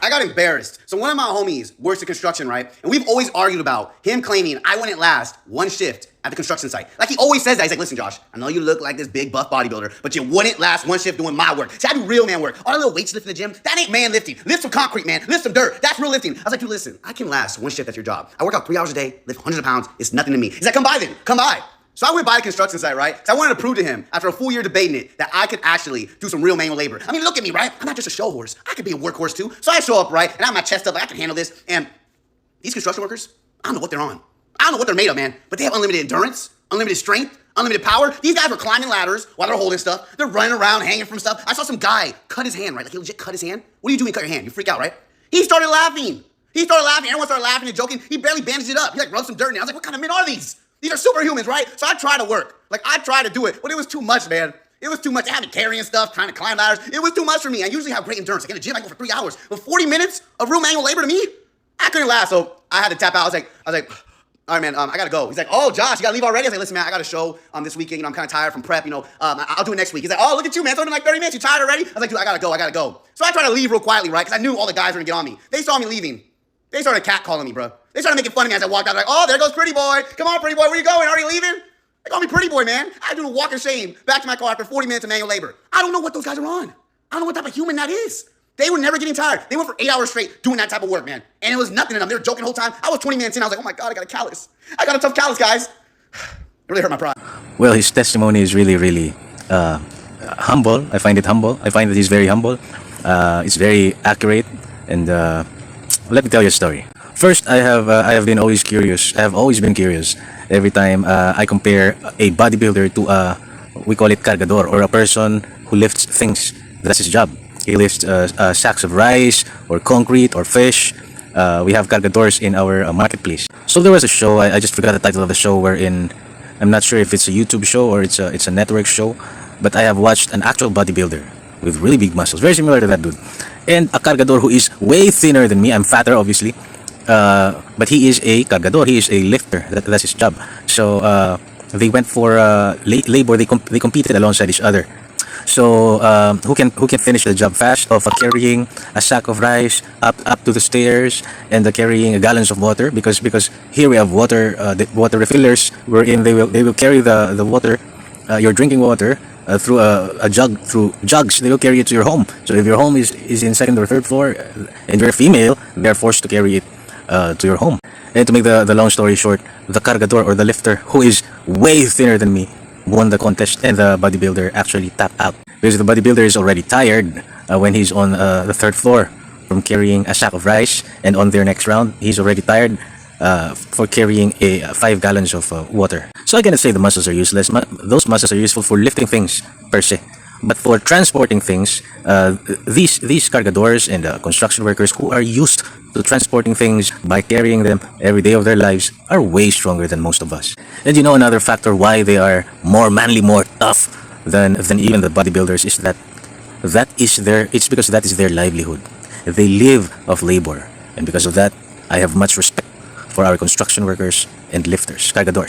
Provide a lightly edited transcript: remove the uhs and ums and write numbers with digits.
I got embarrassed. So one of my homies works at construction, right? And we've always argued about him claiming I wouldn't last one shift at the construction site. Like he always says that. He's like, listen, Josh, I know you look like this big buff bodybuilder, but you wouldn't last one shift doing my work. See, I do real man work. All the little weights lifting in the gym, that ain't man lifting. Lift some concrete, man. Lift some dirt. That's real lifting. I was like, dude, listen, I can last one shift at your job. I work out 3 hours a day, lift hundreds of pounds. It's nothing to me. He's like, come by then. Come by. So I went by the construction site, right? Because I wanted to prove to him, after a full year debating it, that I could actually do some real manual labor. I mean, look at me, right? I'm not just a show horse. I could be a workhorse too. So I show up, right? And I have my chest up, like I can handle this. And these construction workers, I don't know what they're on. I don't know what they're made of, man. But they have unlimited endurance, unlimited strength, unlimited power. These guys were climbing ladders while they're holding stuff. They're running around, hanging from stuff. I saw some guy cut his hand, right? Like he legit cut his hand. What do you do when you cut your hand? You freak out, right? He started laughing. Everyone started laughing and joking. He barely bandaged it up. He like rubbed some dirt in it. I was like, what kind of men are these? These are superhumans, right? So I tried to work. Like, I tried to do it, but it was too much, man. It was too much. They had me carrying stuff, trying to climb ladders. It was too much for me. I usually have great endurance. Like, in the gym, I go for 3 hours. But 40 minutes of real manual labor to me, I couldn't last. So I had to tap out. I was like, all right, man, I got to go. He's like, oh, Josh, you got to leave already? I was like, listen, man, I got a show this weekend. You know, I'm kind of tired from prep. You know, I'll do it next week. He's like, oh, look at you, man. It's only like 30 minutes. You tired already? I was like, dude, I got to go. So I tried to leave real quietly, right? Because I knew all the guys were going to get on me. They saw me leaving. They started catcalling me, bro. They started making fun of me as I walked out. Like, oh, there goes pretty boy. Come on, pretty boy. Where you going? Already leaving? They call me pretty boy, man. I had to do a walk of shame back to my car after 40 minutes of manual labor. I don't know what those guys are on. I don't know what type of human that is. They were never getting tired. They went for 8 hours straight doing that type of work, man. And it was nothing to them. They were joking the whole time. I was 20 minutes in. I was like, oh my God, I got a callus. I got a tough callus, guys. It really hurt my pride. Well, his testimony is really humble. I find it humble. I find that he's very humble. It's very accurate. And let me tell you a story. First, I have been always curious. I have always been curious every time I compare a bodybuilder to we call it KARGADOR, or a person who lifts things. That's his job. He lifts sacks of rice or concrete or fish. We have KARGADORs in our marketplace. So there was a show. I just forgot the title of the show. Wherein I'm not sure if it's a YouTube show or it's a network show, but I have watched an actual bodybuilder with really big muscles, very similar to that dude, and a KARGADOR who is way thinner than me. I'm fatter, obviously. But he is a KARGADOR. He is a lifter. That's his job. So they went for labor. They competed alongside each other. So who can finish the job fast of carrying a sack of rice up to the stairs and carrying gallons of water, because here we have water, the water refillers, wherein they will carry the water, your drinking water, through a jug, through jugs. They will carry it to your home. So if your home is in second or third floor and you're a female, they are forced to carry it to your home. And to make the long story short, the KARGADOR, or the lifter, who is way thinner than me, won the contest, and the bodybuilder actually tapped out because the bodybuilder is already tired when he's on the third floor from carrying a sack of rice, and on their next round he's already tired for carrying 5 gallons of water. So I cannot say the muscles are useless. Those muscles are useful for lifting things per se, but for transporting things, these KARGADORs and construction workers who are used to transporting things by carrying them every day of their lives are way stronger than most of us. And you know, another factor why they are more manly, more tough than even the bodybuilders is it's because that is their livelihood. They live of labor, and because of that, I have much respect for our construction workers and lifters, KARGADORs.